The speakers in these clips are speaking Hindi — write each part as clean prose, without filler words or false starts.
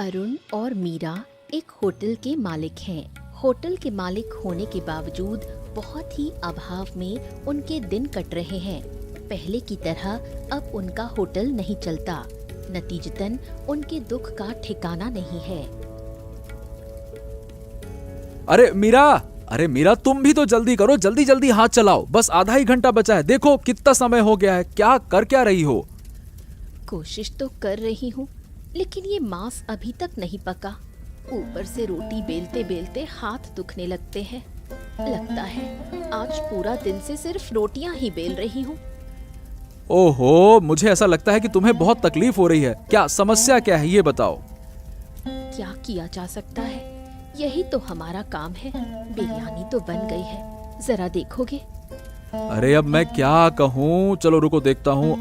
अरुण और मीरा एक होटल के मालिक हैं। होटल के मालिक होने के बावजूद बहुत ही अभाव में उनके दिन कट रहे हैं। पहले की तरह अब उनका होटल नहीं चलता। नतीजतन उनके दुख का ठिकाना नहीं है। अरे मीरा तुम भी तो जल्दी करो, जल्दी जल्दी हाथ चलाओ। बस आधा ही घंटा बचा है। देखो कितना समय हो गया है। क्या रही हो? कोशिश तो कर रही हूँ, लेकिन ये मांस अभी तक नहीं पका। ऊपर से रोटी बेलते बेलते हाथ दुखने लगते हैं। लगता है आज पूरा दिन से सिर्फ रोटियां ही बेल रही हूँ। ओहो, मुझे ऐसा लगता है कि तुम्हें बहुत तकलीफ हो रही है। क्या समस्या क्या है ये बताओ। क्या किया जा सकता है, यही तो हमारा काम है। बिरयानी तो बन गई है, जरा देखोगे? अरे अब मैं क्या कहूँ, चलो रुको देखता हूँ।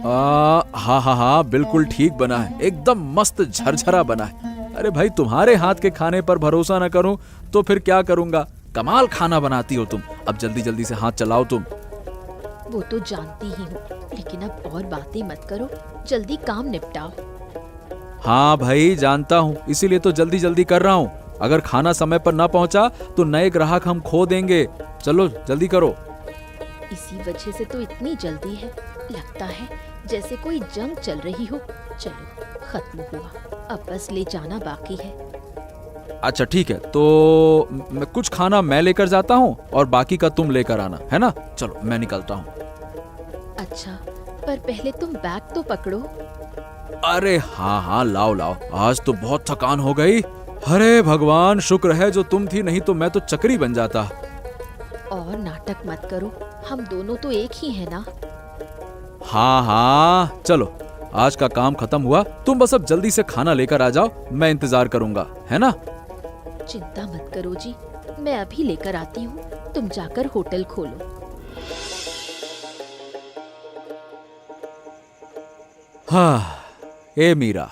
हाँ, बिल्कुल ठीक बना है, एकदम मस्त झरझरा बना है। अरे भाई, तुम्हारे हाथ के खाने पर भरोसा न करूँ तो फिर क्या करूँगा। कमाल खाना बनाती हो तुम। अब जल्दी जल्दी से हाथ चलाओ तुम। वो तो जानती ही हूँ, लेकिन अब और बातें मत करो, जल्दी काम निपटाओ। हाँ भाई जानता हूँ, इसीलिए तो जल्दी जल्दी कर रहा हूँ। अगर खाना समय पर न पहुँचा तो नए ग्राहक हम खो देंगे। चलो जल्दी करो। इसी वजह से तो इतनी जल्दी है। लगता है जैसे कोई जंग चल रही हो। चलो खत्म हुआ, अब बस ले जाना बाकी है। अच्छा ठीक है, तो कुछ खाना मैं लेकर जाता हूँ और बाकी का तुम लेकर आना, है ना? चलो मैं निकलता हूँ। अच्छा, पर पहले तुम बैग तो पकड़ो। अरे हाँ, लाओ। आज तो बहुत थकान हो गई। अरे भगवान, शुक्र है जो तुम थी, नहीं तो मैं तो चक्री बन जाता। और नाटक मत करो, हम दोनों तो एक ही हैं ना। हाँ, चलो आज का काम खत्म हुआ। तुम बस अब जल्दी से खाना लेकर आ जाओ, मैं इंतजार करूंगा, है ना? चिंता मत करो जी, मैं अभी लेकर आती हूँ। तुम जाकर होटल खोलो। हाँ, ए मीरा,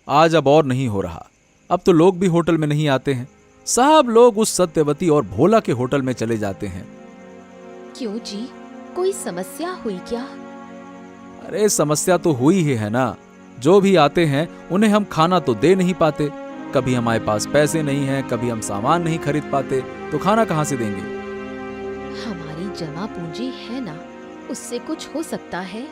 आज अब और नहीं हो रहा। अब तो लोग भी होटल में नहीं आते हैं। सब लोग उस सत्यवती और भोला के होटल में चले जाते हैं। क्यों जी, कोई समस्या हुई क्या? अरे समस्या तो हुई ही है ना। जो भी आते हैं उन्हें हम खाना तो दे नहीं पाते। कभी हमारे पास पैसे नहीं हैं, कभी हम सामान नहीं खरीद पाते, तो खाना कहाँ से देंगे? हमारी जमा पूंजी है ना, उससे कुछ हो सकता है।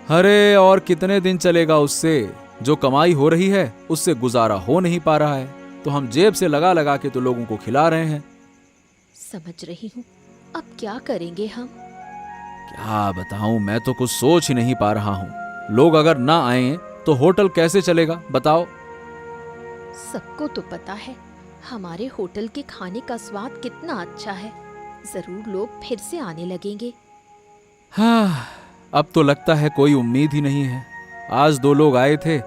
अरे और कितने दिन चलेगा उससे? जो कमाई हो रही है उससे गुजारा हो नहीं पा रहा है, तो हम जेब से लगा लगा के तो लोगों को खिला रहे हैं। समझ रही हूँ, अब क्या करेंगे हम? क्या बताऊं, मैं तो कुछ सोच ही नहीं पा रहा हूँ। लोग अगर ना आए तो होटल कैसे चलेगा बताओ? सबको तो पता है हमारे होटल के खाने का स्वाद कितना अच्छा है। जरूर लोग फिर से आने लगेंगे। हाँ, अब तो लगता है कोई उम्मीद ही नहीं है। आज 2 लोग आए थे,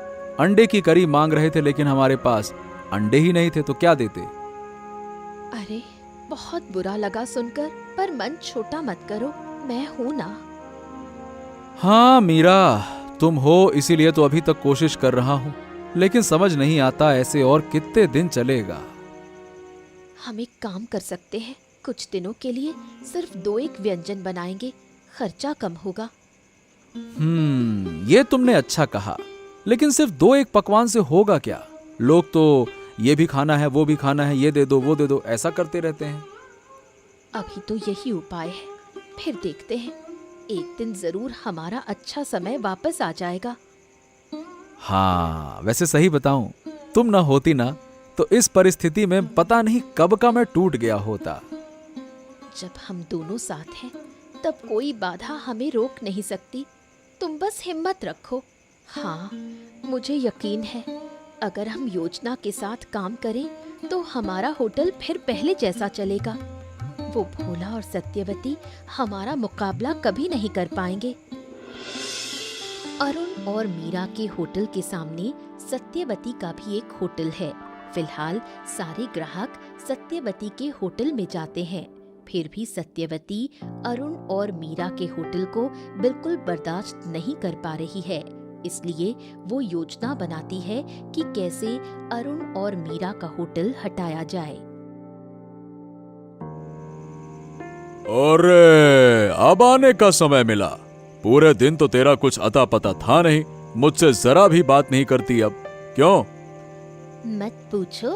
अंडे की करी मांग रहे थे, लेकिन हमारे पास अंडे ही नहीं थे, तो क्या देते? अरे बहुत बुरा लगा सुनकर, पर मन छोटा मत करो, मैं हूं ना। हाँ मीरा, तुम हो, इसीलिए तो अभी तक कोशिश कर रहा हूँ, लेकिन समझ नहीं आता ऐसे और कितने दिन चलेगा। हम एक काम कर सकते हैं, कुछ दिनों के लिए सिर्फ 2-1 व्यंजन बनाएंगे, खर्चा कम होगा। ये तुमने अच्छा कहा, लेकिन सिर्फ 2-1 पकवान से होगा क्या? लोग तो ये भी खाना है, वो भी खाना है, ये दे दो, वो दे दो, ऐसा करते रहते हैं। अभी तो यही उपाय है, फिर देखते हैं। एक दिन जरूर हमारा अच्छा समय वापस आ जाएगा। हाँ, वैसे सही बताऊं, तुम ना होती ना तो इस परिस्थिति में पता नहीं कब का मैं टूट गया होता। जब हम दोनों साथ हैं, तब कोई बाधा हमें रोक नहीं सकती। तुम बस हिम्मत रखो। हाँ, मुझे यकीन है, अगर हम योजना के साथ काम करें तो हमारा होटल फिर पहले जैसा चलेगा। वो भोला और सत्यवती हमारा मुकाबला कभी नहीं कर पाएंगे। अरुण और मीरा के होटल के सामने सत्यवती का भी एक होटल है। फिलहाल सारे ग्राहक सत्यवती के होटल में जाते हैं, फिर भी सत्यवती अरुण और मीरा के होटल को बिल्कुल बर्दाश्त नहीं कर पा रही है। इसलिए वो योजना बनाती है कि कैसे अरुण और मीरा का होटल हटाया जाए। अरे अब आने का समय मिला। पूरे दिन तो तेरा कुछ अता पता था नहीं, मुझसे जरा भी बात नहीं करती अब, क्यों? मत पूछो,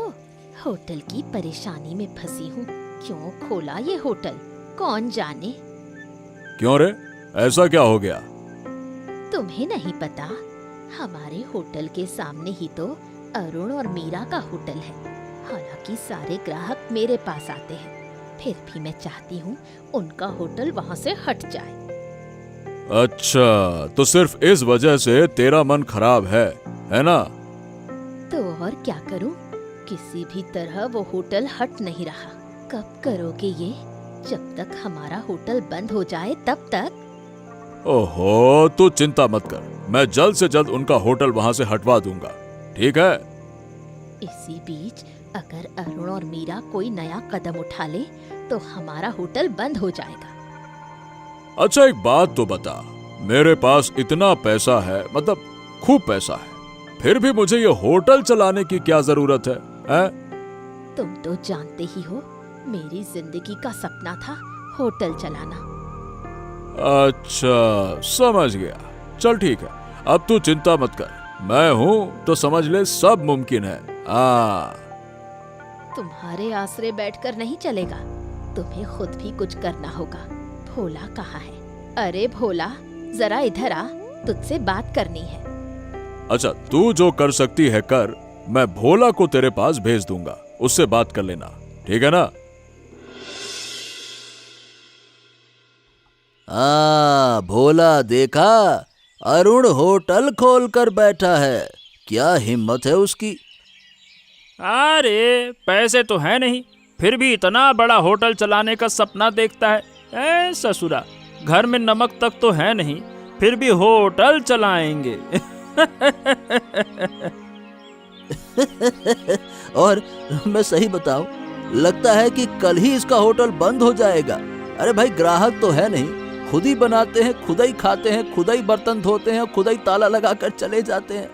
होटल की परेशानी में फंसी हूँ। क्यों खोला ये होटल, कौन जाने। क्यों रे, ऐसा क्या हो गया? तुम्हें नहीं पता, हमारे होटल के सामने ही तो अरुण और मीरा का होटल है। हालांकि सारे ग्राहक मेरे पास आते हैं, फिर भी मैं चाहती हूँ उनका होटल वहाँ से हट जाए। अच्छा, तो सिर्फ इस वजह से तेरा मन खराब है ना? तो और क्या करूँ, किसी भी तरह वो होटल हट नहीं रहा। कब करोगे ये? जब तक हमारा होटल बंद हो जाए तब तक। ओहो, तू चिंता मत कर, मैं जल्द से जल्द उनका होटल वहां से हटवा दूंगा, ठीक है? इसी बीच अगर अरुण और मीरा कोई नया कदम उठा ले तो हमारा होटल बंद हो जाएगा। अच्छा, एक बात तो बता, मेरे पास इतना पैसा है, मतलब खूब पैसा है, फिर भी मुझे ये होटल चलाने की क्या जरूरत है? तुम तो जानते ही हो, मेरी जिंदगी का सपना था होटल चलाना। अच्छा, समझ गया। चल ठीक है, अब तू चिंता मत कर, मैं हूं तो समझ ले सब मुमकिन है। तुम्हारे आसरे बैठकर नहीं चलेगा, तुम्हें खुद भी कुछ करना होगा। भोला कहाँ है? अरे भोला, जरा इधर आ, तुझसे बात करनी है। अच्छा, तू जो कर सकती है कर, मैं भोला को तेरे पास भेज दूंगा, उससे बात कर लेना, ठीक है ना? भोला देखा, अरुण होटल खोलकर बैठा है। क्या हिम्मत है उसकी। अरे पैसे तो है नहीं, फिर भी इतना बड़ा होटल चलाने का सपना देखता है। ए ससुरा, घर में नमक तक तो है नहीं, फिर भी होटल चलाएंगे। और मैं सही बताऊं, लगता है कि कल ही इसका होटल बंद हो जाएगा। अरे भाई, ग्राहक तो है नहीं, खुद ही बनाते हैं, खुद ही खाते हैं, खुद ही बर्तन धोते हैं, खुद ही ताला लगाकर चले जाते हैं।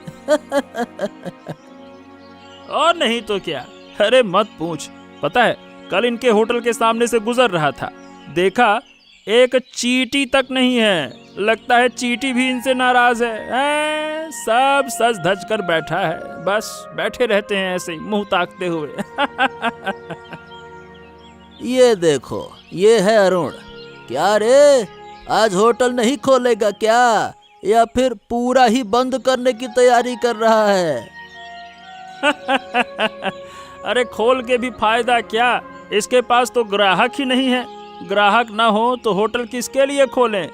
और नहीं तो क्या। अरे मत पूछ, पता है कल इनके होटल के सामने से गुजर रहा था, देखा एक चींटी तक नहीं है। लगता है चींटी भी इनसे नाराज है। सब सज धज कर बैठा है, बस बैठे रहते हैं ऐसे ही मुंह ताकते हुए। ये देखो, ये है अरुण। क्या रे, आज होटल नहीं खोलेगा क्या, या फिर पूरा ही बंद करने की तैयारी कर रहा है? अरे खोल के भी फायदा क्या, इसके पास तो ग्राहक ही नहीं है। ग्राहक ना हो तो होटल किसके लिए खोलें?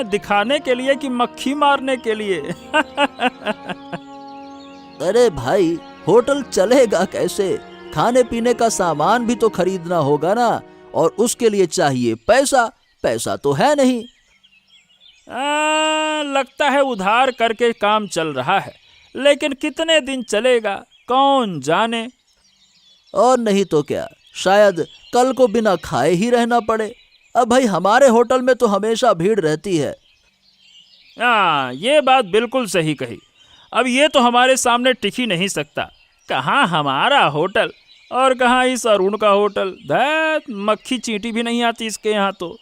दिखाने के लिए कि मक्खी मारने के लिए? अरे भाई, होटल चलेगा कैसे? खाने पीने का सामान भी तो खरीदना होगा ना, और उसके लिए चाहिए पैसा। पैसा तो है नहीं। लगता है उधार करके काम चल रहा है, लेकिन कितने दिन चलेगा कौन जाने। और नहीं तो क्या, शायद कल को बिना खाए ही रहना पड़े। अब भाई, हमारे होटल में तो हमेशा भीड़ रहती है। ये बात बिल्कुल सही कही। अब ये तो हमारे सामने टिक ही नहीं सकता। कहाँ हमारा होटल और कहाँ इस अरुण का होटल। धैत, मक्खी चींटी भी नहीं आती इसके यहाँ तो।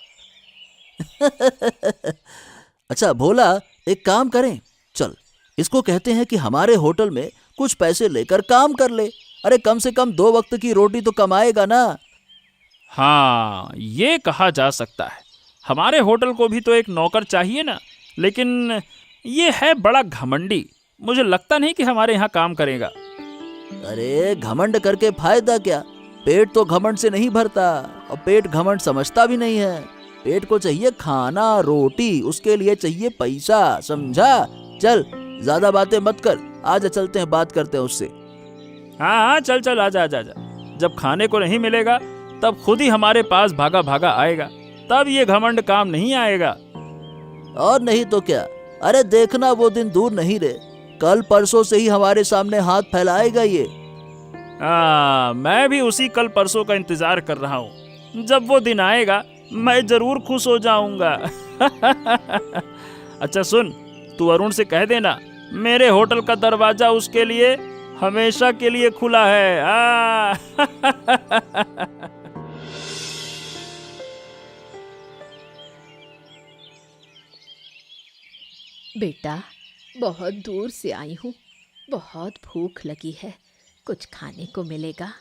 अच्छा भोला, एक काम करें, चल इसको कहते हैं कि हमारे होटल में कुछ पैसे लेकर काम कर ले। अरे कम से कम 2 वक्त की रोटी तो कमाएगा ना। हाँ, ये कहा जा सकता है। हमारे होटल को भी तो एक नौकर चाहिए ना, लेकिन ये है बड़ा घमंडी। मुझे लगता नहीं कि हमारे यहाँ काम करेगा। अरे घमंड करके फायदा क्या, पेट तो घमंड से नहीं भरता, और पेट घमंड समझता भी नहीं है। पेट को चाहिए खाना, रोटी, उसके लिए चाहिए पैसा, समझा? चल ज्यादा बातें मत कर, आजा चलते हैं, बात करते हैं उससे। हाँ, चल चल, आजा आजा आजा। जब खाने को नहीं मिलेगा तब खुद ही हमारे पास भागा भागा आएगा, तब ये घमंड काम नहीं आएगा। और नहीं तो क्या। अरे देखना, वो दिन दूर नहीं रे, कल परसों से ही हमारे सामने हाथ फैलाएगा ये। मैं भी उसी कल परसों का इंतजार कर रहा हूँ। जब वो दिन आएगा मैं जरूर खुश हो जाऊंगा। अच्छा सुन, तू अरुण से कह देना मेरे होटल का दरवाजा उसके लिए हमेशा के लिए खुला है। बेटा, बहुत दूर से आई हूँ, बहुत भूख लगी है, कुछ खाने को मिलेगा।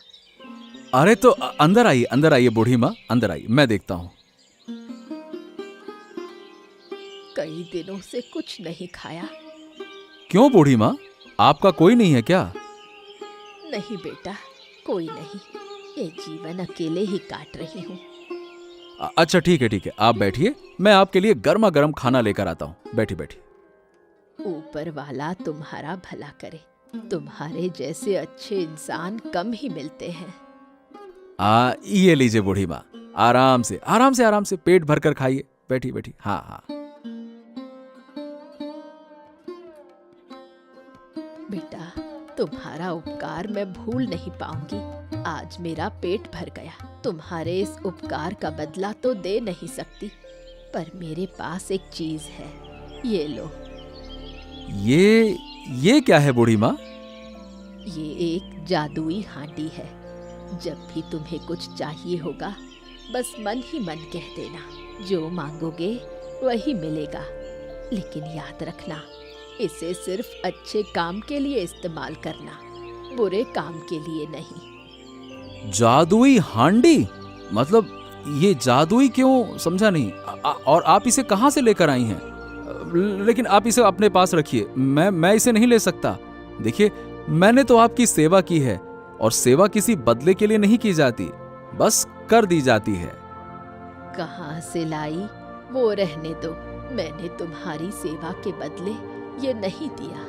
अरे तो अंदर आइए बूढ़ी माँ, अंदर आइए, मैं देखता हूँ। कई दिनों से कुछ नहीं खाया। क्यों बूढ़ी माँ, आपका कोई नहीं है क्या? नहीं बेटा, कोई नहीं, ये जीवन अकेले ही काट रही हूँ। अच्छा ठीक है, आप बैठिए, मैं आपके लिए गर्मा गर्म खाना लेकर आता हूँ। बैठिए। ऊपर वाला तुम्हारा भला करे, तुम्हारे जैसे अच्छे इंसान कम ही मिलते हैं। ये लीजिए बूढ़ी माँ, आराम से पेट भर कर खाइए। बैठिए। हाँ। बेटा, तुम्हारा उपकार मैं भूल नहीं पाऊंगी। आज मेरा पेट भर गया। तुम्हारे इस उपकार का बदला तो दे नहीं सकती, पर मेरे पास एक चीज है, ये लो। ये क्या है बूढ़ी माँ? ये एक जादुई हांडी है। जब भी तुम्हें कुछ चाहिए होगा, बस मन ही मन कह देना, जो मांगोगे वही मिलेगा। लेकिन याद रखना, इसे सिर्फ अच्छे काम के लिए इस्तेमाल करना, बुरे काम के लिए नहीं। जादुई हांडी? मतलब ये जादुई क्यों, समझा नहीं। और आप इसे कहाँ से लेकर आई हैं? लेकिन आप इसे अपने पास रखिए, मैं इसे नहीं ले सकता। देखिए, मैंने तो आपकी सेवा की है, और सेवा किसी बदले के लिए नहीं की जाती, बस कर दी जाती है। कहाँ से लाई वो रहने दो। मैंने तुम्हारी सेवा के बदले ये नहीं दिया।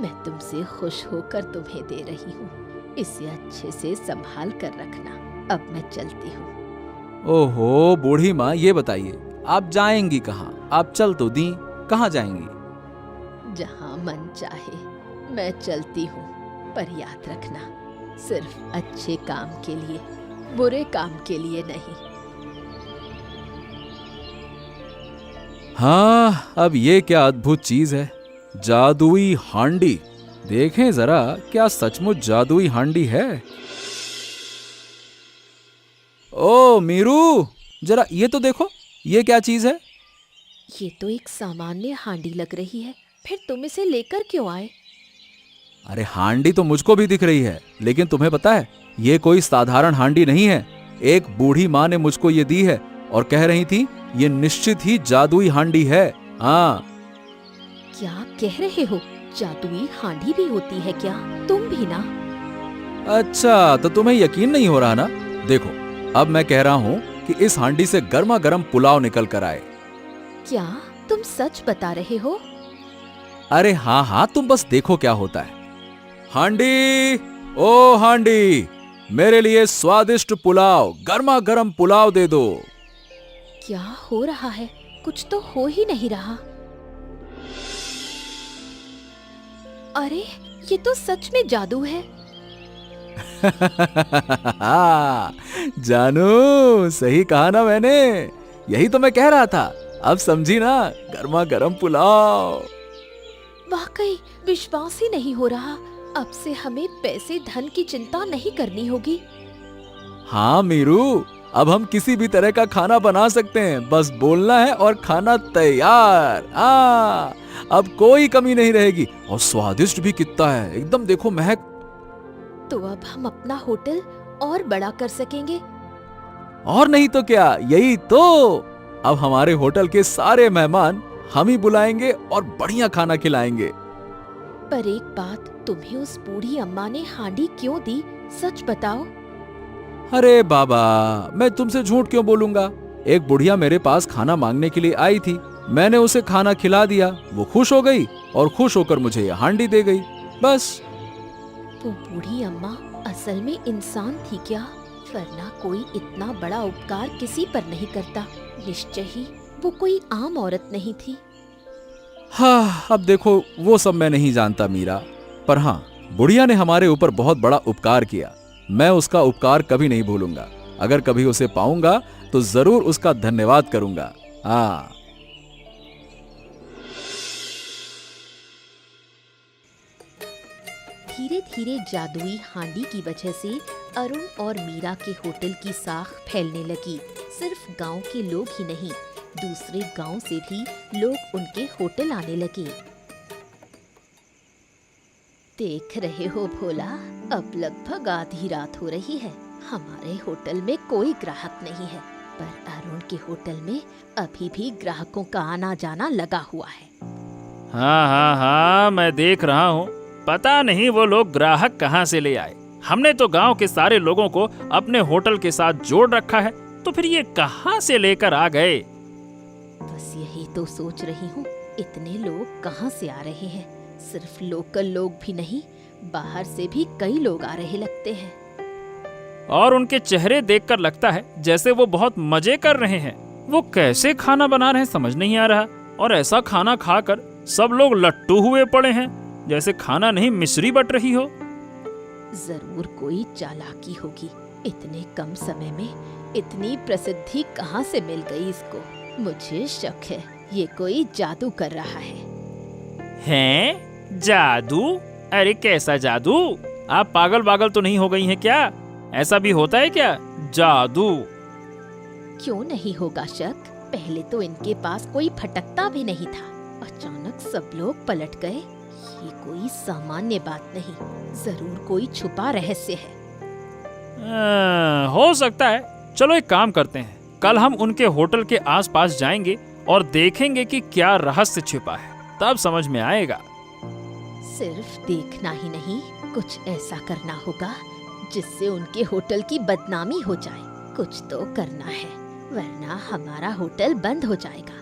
मैं तुमसे खुश होकर तुम्हें दे रही हूँ। इसे अच्छे से संभाल कर रखना। अब मैं चलती हूँ। ओहो बूढ़ी माँ, ये बताइए, आप जाएंगी कहाँ? आप चल तो दी, कहाँ जाएंगी? जहाँ मन चाहे मैं चलती हूँ, पर याद रखना, सिर्फ अच्छे काम के लिए, बुरे काम के लिए नहीं। हाँ, अब ये क्या अद्भुत चीज है, जादुई हांडी। देखें जरा, क्या सचमुच जादुई हांडी है? ओ मीरू, जरा ये तो देखो, ये क्या चीज है? ये तो एक सामान्य हांडी लग रही है, फिर तुम इसे लेकर क्यों आए? अरे हांडी तो मुझको भी दिख रही है, लेकिन तुम्हें पता है, ये कोई साधारण हांडी नहीं है। एक बूढ़ी माँ ने मुझको ये दी है और कह रही थी, ये निश्चित ही जादुई हांडी है। हाँ। क्या कह रहे हो? जादुई हांडी भी होती है क्या? तुम भी ना? अच्छा, तो तुम्हें यकीन नहीं हो रहा ना? देखो, अब मैं कह रहा हूँ कि इस हांडी से गर्मा गर्म पुलाव निकल कर आए। क्या तुम सच बता रहे हो? अरे हाँ, तुम बस देखो क्या होता है। हांडी, ओ हांडी, मेरे लिए स्वादिष्ट पुलाव, गर्मा गर्म पुलाव दे दो। क्या हो रहा है? कुछ तो हो ही नहीं रहा। अरे, ये तो सच में जादू है। जानू, सही कहा ना मैंने? यही तो मैं कह रहा था। अब समझी ना, गर्मा गर्म पुलाव। वाकई विश्वास ही नहीं हो रहा। अब से हमें पैसे धन की चिंता नहीं करनी होगी। हाँ मीरू, अब हम किसी भी तरह का खाना बना सकते हैं, बस बोलना है और खाना तैयार। हाँ, अब कोई कमी नहीं रहेगी, और स्वादिष्ट भी कितना है, एकदम देखो महक। तो अब हम अपना होटल और बड़ा कर सकेंगे। और नहीं तो क्या, यही तो। अब हमारे होटल के सारे मेहमान हम ही बुलाएंगे और बढ़िया खाना खिलाएंगे। पर एक बात, तुम्हें उस बूढ़ी अम्मा ने हांडी क्यों दी? सच बताओ। अरे बाबा, मैं तुमसे झूठ क्यों बोलूंगा? एक बुढ़िया मेरे पास खाना मांगने के लिए आई थी, मैंने उसे खाना खिला दिया, वो खुश हो गई और खुश होकर मुझे ये हांडी दे गई, बस। वो बूढ़ी अम्मा असल में इंसान थी क्या? वरना कोई इतना बड़ा उपकार किसी पर नहीं करता। निश्चय ही वो कोई आम औरत नहीं थी। हाँ, अब देखो, वो सब मैं नहीं जानता मीरा, पर हाँ, बुढ़िया ने हमारे ऊपर बहुत बड़ा उपकार किया। मैं उसका उपकार कभी नहीं भूलूंगा। अगर कभी उसे पाऊंगा तो जरूर उसका धन्यवाद करूंगा। हाँ। धीरे धीरे जादुई हांडी की वजह से अरुण और मीरा के होटल की साख फैलने लगी। सिर्फ गांव के लोग ही नहीं, दूसरे गांव से भी लोग उनके होटल आने लगे। देख रहे हो भोला, अब लगभग आधी रात हो रही है। हमारे होटल में कोई ग्राहक नहीं है, पर अरुण के होटल में अभी भी ग्राहकों का आना जाना लगा हुआ है। हाँ हाँ हाँ, मैं देख रहा हूँ। पता नहीं वो लोग ग्राहक कहाँ से ले आए। हमने तो गांव के सारे लोगों को अपने होटल के साथ जोड़ रखा है, तो फिर ये कहाँ से लेकर आ गए? बस यही तो सोच रही हूँ, इतने लोग कहाँ से आ रहे हैं। सिर्फ लोकल लोग भी नहीं, बाहर से भी कई लोग आ रहे लगते हैं। और उनके चेहरे देखकर लगता है जैसे वो बहुत मजे कर रहे हैं। वो कैसे खाना बना रहे हैं समझ नहीं आ रहा, और ऐसा खाना खाकर सब लोग लट्टू हुए पड़े हैं, जैसे खाना नहीं मिश्री बट रही हो। जरूर कोई चालाकी होगी। इतने कम समय में इतनी प्रसिद्धि कहाँ से मिल गई इसको? मुझे शक है ये कोई जादू कर रहा है। हैं? जादू? अरे कैसा जादू? आप पागल तो नहीं हो गई हैं क्या? ऐसा भी होता है क्या जादू? क्यों नहीं होगा शक? पहले तो इनके पास कोई फटकता भी नहीं था, अचानक सब लोग पलट गए। ये कोई सामान्य बात नहीं, जरूर कोई छुपा रहस्य है। हो सकता है। चलो एक काम करते हैं, कल हम उनके होटल के आसपास जाएंगे और देखेंगे कि क्या रहस्य छिपा है, तब समझ में आएगा। सिर्फ देखना ही नहीं, कुछ ऐसा करना होगा जिससे उनके होटल की बदनामी हो जाए। कुछ तो करना है, वरना हमारा होटल बंद हो जाएगा।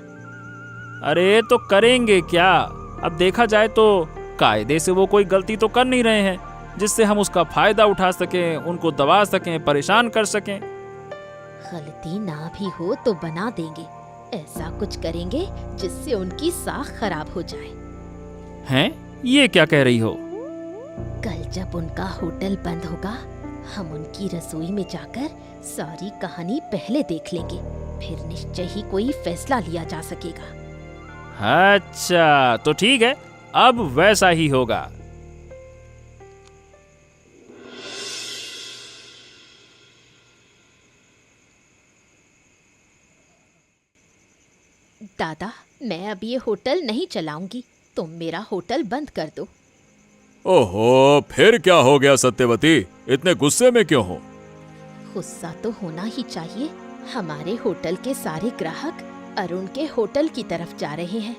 अरे तो करेंगे क्या? अब देखा जाए तो कायदे से वो कोई गलती तो कर नहीं रहे हैं जिससे हम उसका फायदा उठा सकें, उनको दबा सकें, परेशान कर सकें। गलती ना भी हो तो बना देंगे। ऐसा कुछ करेंगे जिससे उनकी साख खराब हो जाए। हैं? ये क्या कह रही हो? कल जब उनका होटल बंद होगा, हम उनकी रसोई में जाकर सारी कहानी पहले देख लेंगे, फिर निश्चय ही कोई फैसला लिया जा सकेगा। अच्छा तो ठीक है, अब वैसा ही होगा। दादा, मैं अब ये होटल नहीं चलाऊंगी, तुम मेरा होटल बंद कर दो। ओहो, फिर क्या हो गया सत्यवती? इतने गुस्से में क्यों हो? गुस्सा तो होना ही चाहिए। हमारे होटल के सारे ग्राहक अरुण के होटल की तरफ जा रहे हैं।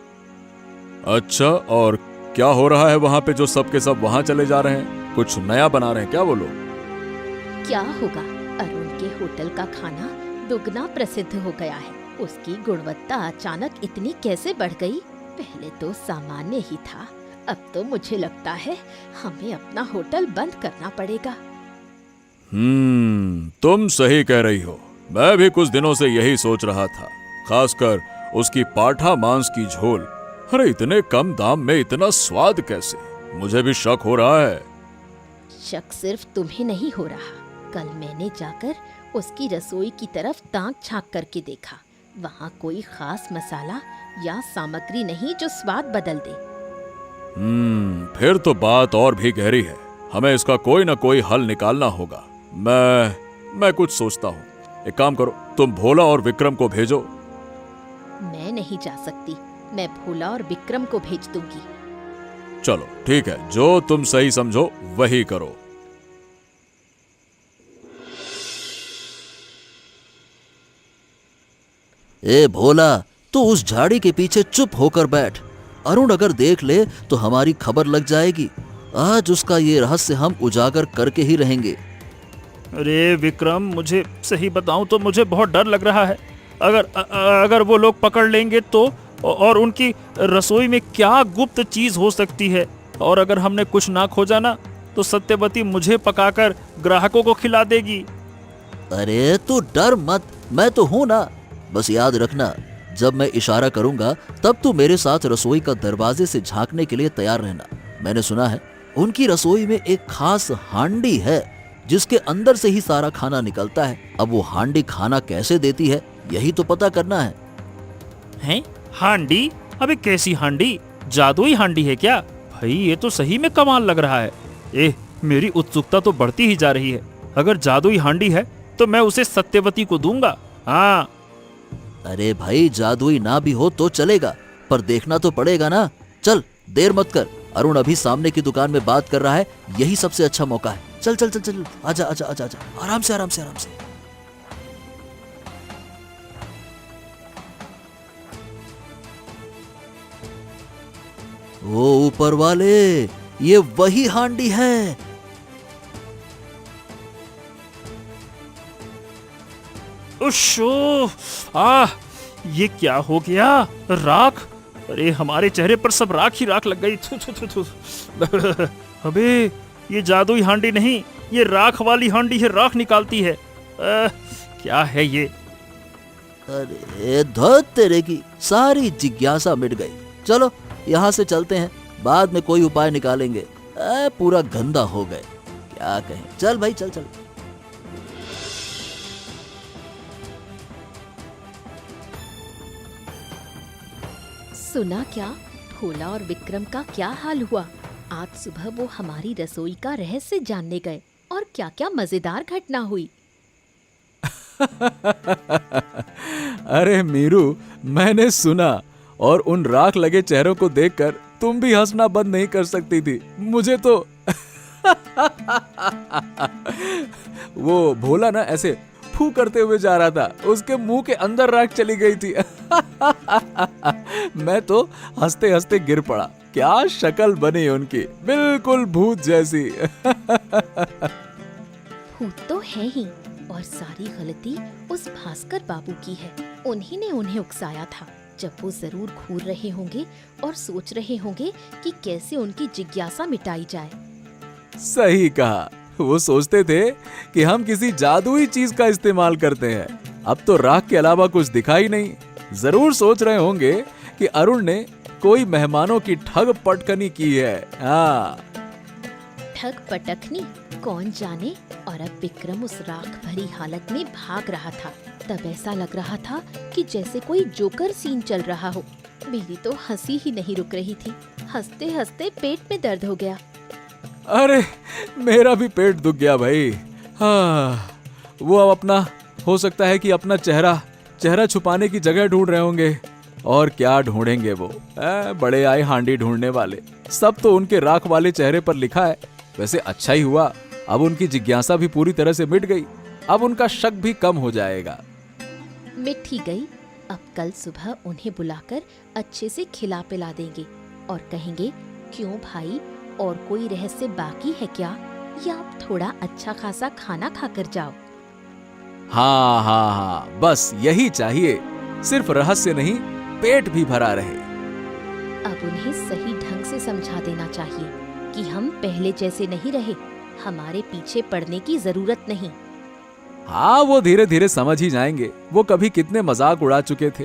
अच्छा, और क्या हो रहा है वहाँ पे जो सब के सब वहाँ चले जा रहे हैं? कुछ नया बना रहे हैं क्या वो लोग? क्या होगा, अरुण के होटल का खाना दुगना प्रसिद्ध हो गया है। उसकी गुणवत्ता अचानक इतनी कैसे बढ़ गई? पहले तो सामान्य ही था, अब तो मुझे लगता है हमें अपना होटल बंद करना पड़ेगा। तुम सही कह रही हो। मैं भी कुछ दिनों से यही सोच रहा था, खासकर उसकी पाठा मांस की झोल। अरे इतने कम दाम में इतना स्वाद कैसे? मुझे भी शक हो रहा है। शक सिर्फ तुम्हें नहीं हो रहा, कल मैंने जाकर उसकी रसोई की तरफ ताक झांक करके देखा। वहाँ कोई खास मसाला या सामग्री नहीं जो स्वाद बदल दे। फिर तो बात और भी गहरी है। हमें इसका कोई ना कोई हल निकालना होगा। मैं कुछ सोचता हूँ। एक काम करो, तुम भोला और विक्रम को भेजो। मैं नहीं जा सकती, मैं भोला और विक्रम को भेज दूंगी। चलो ठीक है, जो तुम सही समझो वही करो। ए भोला, तू उस झाड़ी के पीछे चुप होकर बैठ। अरुण अगर देख ले तो हमारी खबर लग जाएगी। आज उसका ये रहस्य हम उजागर करके ही रहेंगे। अरे विक्रम, मुझे सही बताऊं तो मुझे बहुत डर लग रहा है। अगर वो लोग पकड़ लेंगे तो, और उनकी रसोई में क्या गुप्त चीज हो सकती है, और अगर हमने कुछ ना खोजा ना तो सत्यवती मुझे पकाकर ग्राहकों को खिला देगी। अरे तू डर मत, मैं तो हूं ना। बस याद रखना, जब मैं इशारा करूंगा तब तू मेरे साथ रसोई का दरवाजे से झांकने के लिए तैयार रहना। मैंने सुना है उनकी रसोई में एक खास हांडी है जिसके अंदर से ही सारा खाना निकलता है। अब वो हांडी खाना कैसे देती है, यही तो पता करना है। हैं? हांडी? अबे कैसी हांडी? जादुई हांडी है क्या? भाई ये तो सही में कमाल लग रहा है। मेरी उत्सुकता तो बढ़ती ही जा रही है। अगर जादुई हांडी है तो मैं उसे सत्यवती को दूंगा। हाँ। अरे भाई, जादुई ना भी हो तो चलेगा, पर देखना तो पड़ेगा ना। चल देर मत कर, अरुण अभी सामने की दुकान में बात कर रहा है, यही सबसे अच्छा मौका है। चल चल चल चल, आजा आजा आजा आजा, आराम से आराम से आराम से। ओ ऊपर वाले, ये वही हांडी है। उश्शो, ये क्या हो गया? राख? अरे हमारे चेहरे पर सब राख ही राख लग गई। थू थू थू थू। अबे ये जादुई हांडी नहीं, ये राख वाली हांडी है, राख निकालती है। क्या है ये? अरे धत तेरे की, सारी जिज्ञासा मिट गई। चलो यहाँ से चलते हैं, बाद में कोई उपाय निकालेंगे। पूरा गंदा हो गए, क्या कहें। चल भाई चल चल। सुना क्या? भोला और विक्रम का क्या हाल हुआ? आज सुबह वो हमारी रसोई का रहस्य जानने गए और क्या क्या मजेदार घटना हुई। अरे मीरू, मैंने सुना, और उन राख लगे चेहरों को देखकर तुम भी हंसना बंद नहीं कर सकती थी। मुझे तो वो भोला ना ऐसे फू करते हुए जा रहा था, उसके मुंह के अंदर राख चली गई थी। मैं तो हंसते हंसते गिर पड़ा। क्या शक्ल बनी उनकी, बिल्कुल भूत जैसी। भूत तो है ही, और सारी गलती उस भास्कर बाबू की है। उन्हीं ने उन्हें उकसाया था। जब वो जरूर घूर रहे होंगे और सोच रहे होंगे कि कैसे उनकी जिज्ञासा मिटाई जाए। सही कहा, वो सोचते थे कि हम किसी जादुई चीज का इस्तेमाल करते हैं। अब तो राख के अलावा कुछ दिखा ही नहीं। जरूर सोच रहे होंगे कि अरुण ने कोई मेहमानों की ठग पटकनी की है। हाँ, ठग पटकनी कौन जाने। और अब विक्रम उस राख भरी हालत में भाग रहा था। तब ऐसा लग रहा था कि जैसे कोई जोकर सीन चल रहा हो। मेरी तो हंसी ही नहीं रुक रही थी। हंसते हंसते पेट में दर्द हो गया। अरे मेरा भी पेट दुख गया भाई। हाँ, वो अब अपना, हो सकता है कि अपना चेहरा छुपाने की जगह ढूंढ रहे होंगे। और क्या ढूंढेंगे वो, बड़े आए हांडी ढूंढने वाले। सब तो उनके राख वाले चेहरे पर लिखा है। वैसे अच्छा ही हुआ, अब उनकी जिज्ञासा भी पूरी तरह से मिट गई। अब उनका शक भी कम हो जाएगा। मिट ही गई। अब कल सुबह उन्हें बुलाकर अच्छे से खिला पिला देंगे और कहेंगे, क्यों भाई, और कोई रहस्य बाकी है क्या, या आप थोड़ा अच्छा खासा खाना खाकर जाओ। हाँ हाँ हाँ, बस यही चाहिए। सिर्फ रहस्य नहीं, पेट भी भरा रहे। अब उन्हें सही ढंग से समझा देना चाहिए कि हम पहले जैसे नहीं रहे। हमारे पीछे पड़ने की जरूरत नहीं। हाँ, वो धीरे धीरे समझ ही जाएंगे। वो कभी कितने मजाक उड़ा चुके थे।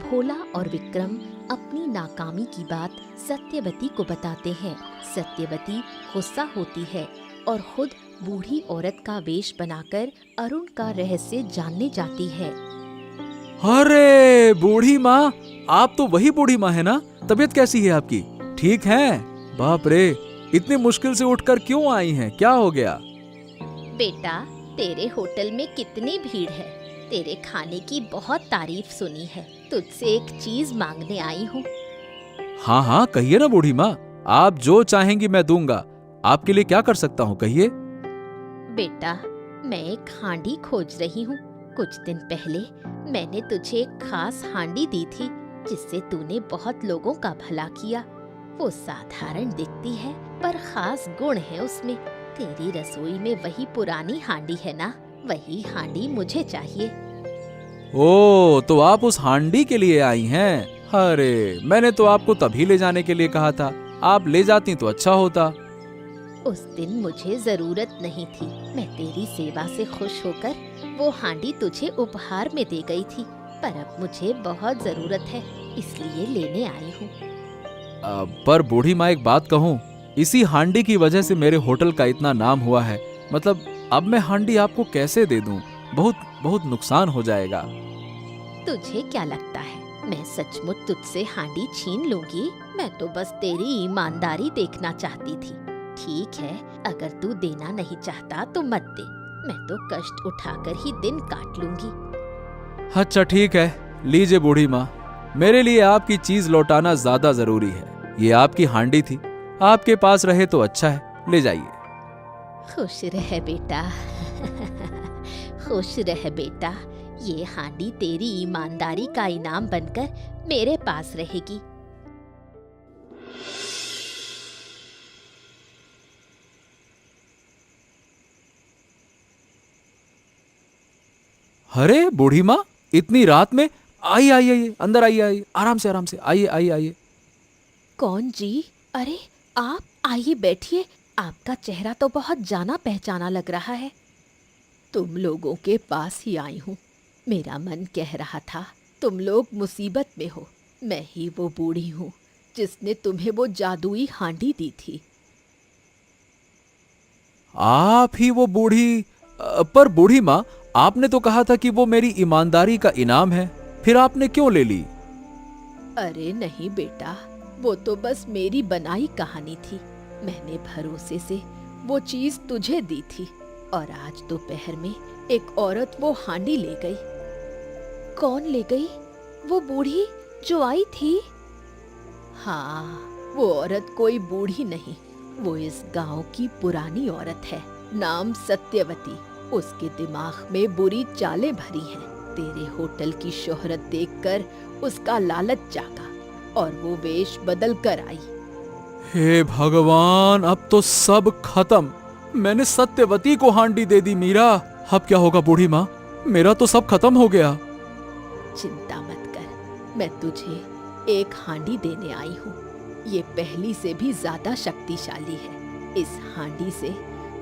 भोला और विक्रम अपनी नाकामी की बात सत्यवती को बताते हैं। सत्यवती गुस्सा होती है और खुद बूढ़ी औरत का वेश बनाकर अरुण का रहस्य जानने जाती है। अरे बूढ़ी माँ, आप तो वही बूढ़ी माँ है ना? तबीयत कैसी है आपकी? ठीक है? बाप रे, इतनी मुश्किल से उठकर क्यों आई हैं? क्या हो गया? बेटा, तेरे होटल में कितनी भीड़ है। तेरे खाने की बहुत तारीफ सुनी है। तुझसे एक चीज मांगने आई हूँ। हाँ हाँ, कहिए ना बूढ़ी माँ, आप जो चाहेंगी मैं दूंगा। आपके लिए क्या कर सकता हूँ, कहिए। बेटा, मैं एक हांडी खोज रही हूँ। कुछ दिन पहले मैंने तुझे एक खास हांडी दी थी, जिससे तूने बहुत लोगों का भला किया। वो साधारण दिखती है, पर खास गुण है उसमें। तेरी रसोई में वही पुरानी हांडी है ना? वही हांडी मुझे चाहिए। ओ, तो आप उस हांडी के लिए आई हैं? अरे, मैंने तो आपको तभी ले जाने के लिए कहा था। आप ले जाती तो अच्छा होता। उस दिन मुझे जरूरत नहीं थी। मैं तेरी सेवा से खुश होकर वो हांडी तुझे उपहार में दे गई थी, पर अब मुझे बहुत जरूरत है, इसलिए लेने आई हूँ। पर बूढ़ी माँ, एक बात कहूँ, इसी हांडी की वजह से मेरे होटल का इतना नाम हुआ है। मतलब अब मैं हांडी आपको कैसे दे दूं? बहुत बहुत नुकसान हो जाएगा। तुझे क्या लगता है मैं सचमुच तुझसे हांडी छीन लूंगी? मैं तो बस तेरी ईमानदारी देखना चाहती थी। ठीक है, अगर तू देना नहीं चाहता तो मत दे। मैं तो कष्ट उठाकर ही दिन काट लूंगी। अच्छा ठीक है, लीजिए बूढ़ी माँ, मेरे लिए आपकी चीज लौटाना ज्यादा जरूरी है। ये आपकी हांडी थी, आपके पास रहे तो अच्छा है, ले जाइए। खुश रह बेटा। खुश रह बेटा, ये हांडी तेरी ईमानदारी का इनाम बनकर मेरे पास रहेगी। अरे बूढ़ी माँ, इतनी रात में? आइए आइए आइए, अंदर आइए आइए, आराम से आइए आइए आइए। कौन जी? अरे आप आइए बैठिए। आपका चेहरा तो बहुत जाना पहचाना लग रहा है। तुम लोगों के पास ही आई हूँ। मेरा मन कह रहा था तुम लोग मुसीबत में हो। मैं ही वो बूढ़ी हूँ जिसने तुम्हें वो जादुई हांडी दी थी। आप ही वो बूढ़ी? पर बूढ़ी माँ, आपने तो कहा था कि वो मेरी ईमानदारी का इनाम है, फिर आपने क्यों ले ली? अरे नहीं बेटा, वो तो बस मेरी बनाई कहानी थी। मैंने भरोसे से वो चीज तुझे दी थी और आज दोपहर में एक औरत वो हांडी ले गई। कौन ले गई? वो बूढ़ी जो आई थी? हाँ, वो औरत कोई बूढ़ी नहीं, वो इस गांव की पुरानी औरत है, नाम सत्यवती। उसके दिमाग में बुरी चालें भरी हैं। तेरे होटल की शोहरत देखकर उसका लालच जागा और वो वेश बदल कर आई। हे भगवान, अब तो सब खत्म। मैंने सत्यवती को हांडी दे दी मीरा। अब क्या होगा बूढ़ी माँ? मेरा तो सब खत्म हो गया। चिंता मत कर, मैं तुझे एक हांडी देने आई हूँ। ये पहली से भी ज्यादा शक्तिशाली है। इस हांडी से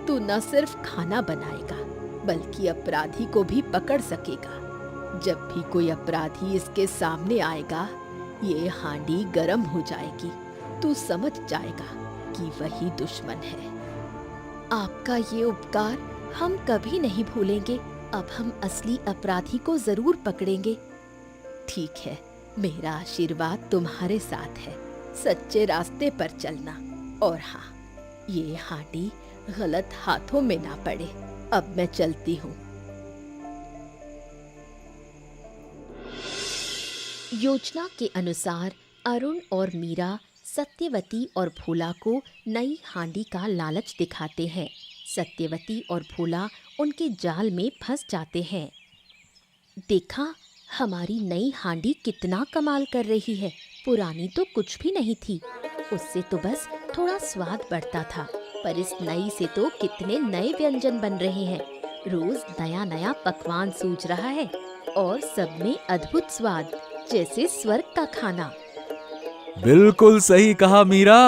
तू न सिर्फ खाना बनाएगा बल्कि अपराधी को भी पकड़ सकेगा। जब भी कोई अपराधी इसके सामने आएगा, ये हांडी गर्म हो जाएगी। तू समझ जाएगा कि वही दुश्मन है। आपका ये उपकार हम कभी नहीं भूलेंगे। अब हम असली अपराधी को जरूर पकड़ेंगे। ठीक है, मेरा आशीर्वाद तुम्हारे साथ है। सच्चे रास्ते पर चलना। और हाँ, ये हांडी गलत हाथों में ना पड़े। अब मैं चलती हूँ। योजना के अनुसार अरुण और मीरा सत्यवती और भोला को नई हांडी का लालच दिखाते हैं। सत्यवती और भोला उनके जाल में फंस जाते हैं। देखा, हमारी नई हांडी कितना कमाल कर रही है। पुरानी तो कुछ भी नहीं थी, उससे तो बस थोड़ा स्वाद बढ़ता था, पर इस नई से तो कितने नए व्यंजन बन रहे हैं। रोज नया नया पकवान सूझ रहा है और सब में अद्भुत स्वाद, जैसे स्वर्ग का खाना। बिल्कुल सही कहा मीरा।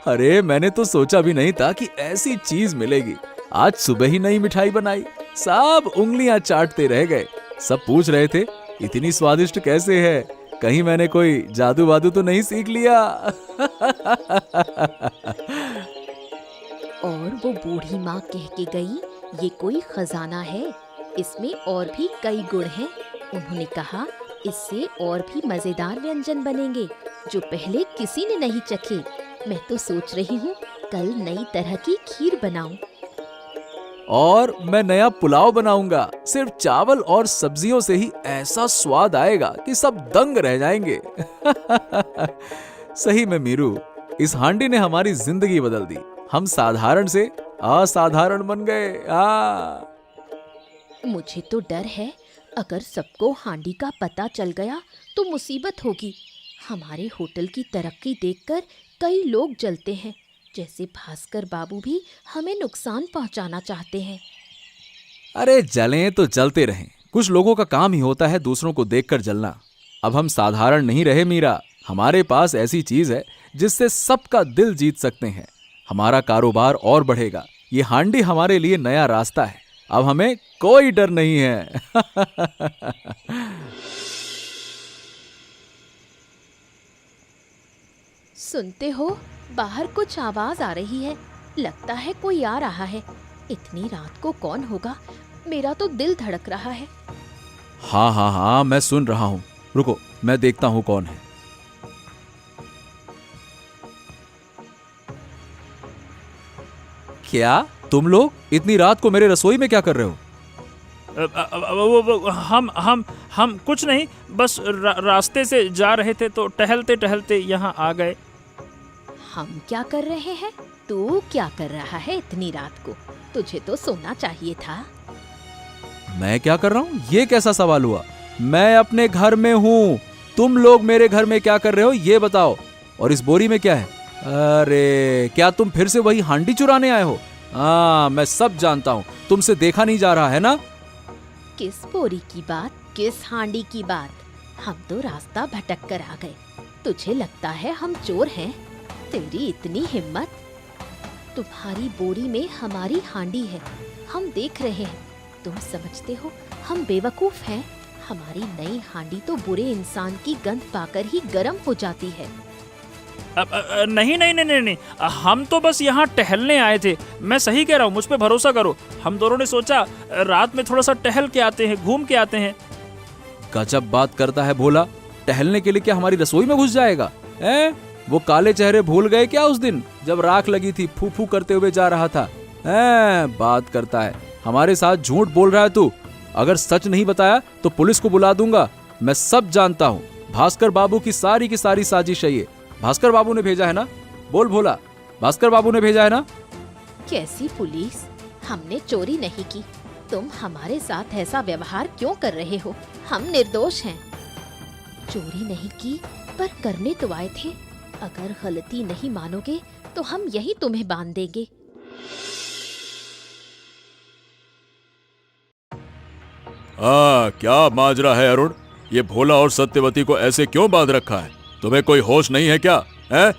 अरे मैंने तो सोचा भी नहीं था कि ऐसी चीज मिलेगी। आज सुबह ही नई मिठाई बनाई, सब उंगलियां चाटते रह गए। सब पूछ रहे थे इतनी स्वादिष्ट कैसे है, कहीं मैंने कोई जादू वादू तो नहीं सीख लिया। और वो बूढ़ी माँ कह के गई, ये कोई खजाना है, इसमें और भी कई गुण हैं। उन्होंने कहा इससे और भी मजेदार व्यंजन बनेंगे जो पहले किसी ने नहीं चखे। मैं तो सोच रही हूँ कल नई तरह की खीर बनाऊं। और मैं नया पुलाव बनाऊंगा। सिर्फ चावल और सब्जियों से ही ऐसा स्वाद आएगा कि सब दंग रह जाएंगे। सही में मीरू, इस हांडी ने हमारी जिंदगी बदल दी। हम साधारण से असाधारण बन गए। मुझे तो डर है, अगर सबको हांडी का पता चल गया तो मुसीबत होगी। हमारे होटल की तरक्की देखकर कई लोग जलते हैं, जैसे भास्कर बाबू भी हमें नुकसान पहुंचाना चाहते हैं। अरे जलें तो जलते रहें, कुछ लोगों का काम ही होता है दूसरों को देखकर जलना। अब हम साधारण नहीं रहे मीरा, हमारे पास ऐसी चीज है जिससे सबका दिल जीत सकते हैं। हमारा कारोबार और बढ़ेगा। ये हांडी हमारे लिए नया रास्ता है। अब हमें कोई डर नहीं है। सुनते हो, बाहर कुछ आवाज आ रही है। लगता है कोई आ रहा है। इतनी रात को कौन होगा? मेरा तो दिल धड़क रहा है। हाँ हाँ हाँ, मैं सुन रहा हूँ। रुको, मैं देखता हूँ कौन है। क्या तुम लोग इतनी रात को मेरे रसोई में क्या कर रहे हो? हम कुछ नहीं, बस रास्ते से जा रहे थे तो टहलते टहलते यहाँ आ गए। हम क्या कर रहे हैं? तू क्या कर रहा है इतनी रात को? तुझे तो सोना चाहिए था। मैं क्या कर रहा हूँ? ये कैसा सवाल हुआ? मैं अपने घर में हूँ, तुम लोग मेरे घर में क्या कर रहे हो ये बताओ। और इस बोरी में क्या है? अरे क्या तुम फिर से वही हांडी चुराने आए हो? हाँ, मैं सब जानता हूँ, तुमसे देखा नहीं जा रहा है ना। किस बोरी की बात, किस हांडी की बात? हम तो रास्ता भटक कर आ गए। तुझे लगता है हम चोर हैं? तेरी इतनी हिम्मत? तुम्हारी बोरी में हमारी हांडी है, हम देख रहे हैं। तुम समझते हो हम बेवकूफ हैं? हमारी नई हांडी तो बुरे इंसान की गंध पाकर ही गर्म हो जाती है। नहीं नहीं नहीं नहीं नहीं, हम तो बस यहाँ टहलने आए थे। मैं सही कह रहा हूँ, मुझ पे भरोसा करो। हम दोनों ने सोचा रात में थोड़ा सा टहल के आते हैं, घूम के आते हैं। गजब बात करता है भोला। टहलने के लिए क्या हमारी रसोई में घुस जाएगा? हैं? वो काले चेहरे भूल गए क्या उस दिन जब राख लगी थी, फू फू करते हुए जा रहा था? हैं? बात करता है, हमारे साथ झूठ बोल रहा है तू। अगर सच नहीं बताया तो पुलिस को बुला दूंगा। मैं सब जानता हूँ। भास्कर बाबू की सारी साजिश है ये। भास्कर बाबू ने भेजा है ना? बोल भोला, भास्कर बाबू ने भेजा है ना? कैसी पुलिस? हमने चोरी नहीं की। तुम हमारे साथ ऐसा व्यवहार क्यों कर रहे हो? हम निर्दोष हैं। चोरी नहीं की पर करने तो आए थे। अगर गलती नहीं मानोगे तो हम यही तुम्हें बांध देंगे। क्या माजरा है अरुण? ये भोला और सत्यवती को ऐसे क्यों बांध रखा है? तुम्हें कोई होश नहीं है क्या? है?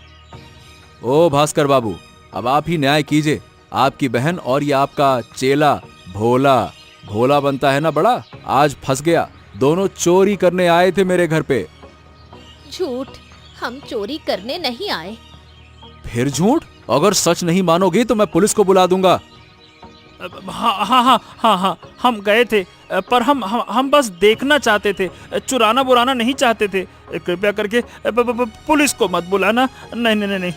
ओ भास्कर बाबू, अब आप ही न्याय कीजिए। आपकी बहन और ये आपका चेला भोला, भोला बनता है ना बड़ा, आज फंस गया। दोनों चोरी करने आए थे मेरे घर पे। झूठ, हम चोरी करने नहीं आए। फिर झूठ? अगर सच नहीं मानोगी तो मैं पुलिस को बुला दूंगा। हाँ, हम गए थे, पर हम बस देखना चाहते थे, चुराना बुराना नहीं चाहते थे। कृपया करके पुलिस को मत बुलाना। नहीं नहीं नहीं।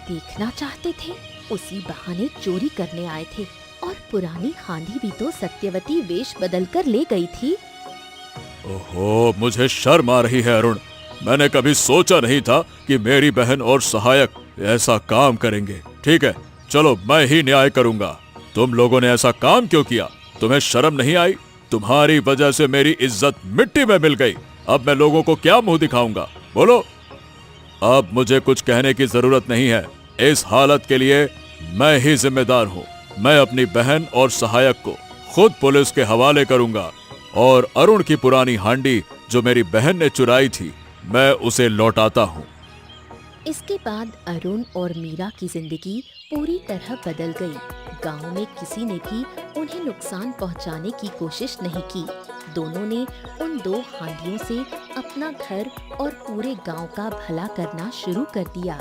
देखना चाहते थे? उसी बहाने चोरी करने आए थे। और पुरानी हांडी भी तो सत्यवती वेश बदलकर ले गई थी। ओहो, मुझे शर्म आ रही है अरुण। मैंने कभी सोचा नहीं था कि मेरी बहन और सहायक ऐसा काम करेंगे। ठीक है, चलो मैं ही न्याय करूंगा। तुम लोगों ने ऐसा काम क्यों किया? तुम्हें शर्म नहीं आई? तुम्हारी वजह से मेरी इज्जत मिट्टी में मिल गई। अब मैं लोगों को क्या मुंह दिखाऊंगा? बोलो। अब मुझे कुछ कहने की जरूरत नहीं है। इस हालत के लिए मैं ही जिम्मेदार हूँ। मैं अपनी बहन और सहायक को खुद पुलिस के हवाले करूंगा और अरुण की पुरानी हांडी जो मेरी बहन ने चुराई थी, मैं उसे लौटाता हूँ। इसके बाद अरुण और मीरा की जिंदगी पूरी तरह बदल गई। गांव में किसी ने भी उन्हें नुकसान पहुंचाने की कोशिश नहीं की। दोनों ने उन दो हांडियों से अपना घर और पूरे गांव का भला करना शुरू कर दिया।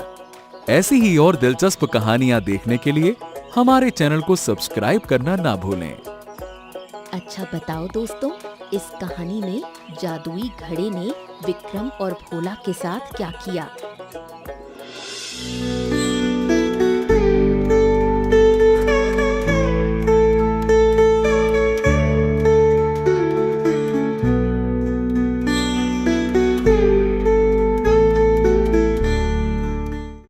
ऐसी ही और दिलचस्प कहानियाँ देखने के लिए हमारे चैनल को सब्सक्राइब करना ना भूलें। अच्छा बताओ दोस्तों, इस कहानी में जादुई घड़े ने विक्रम और भोला के साथ क्या किया?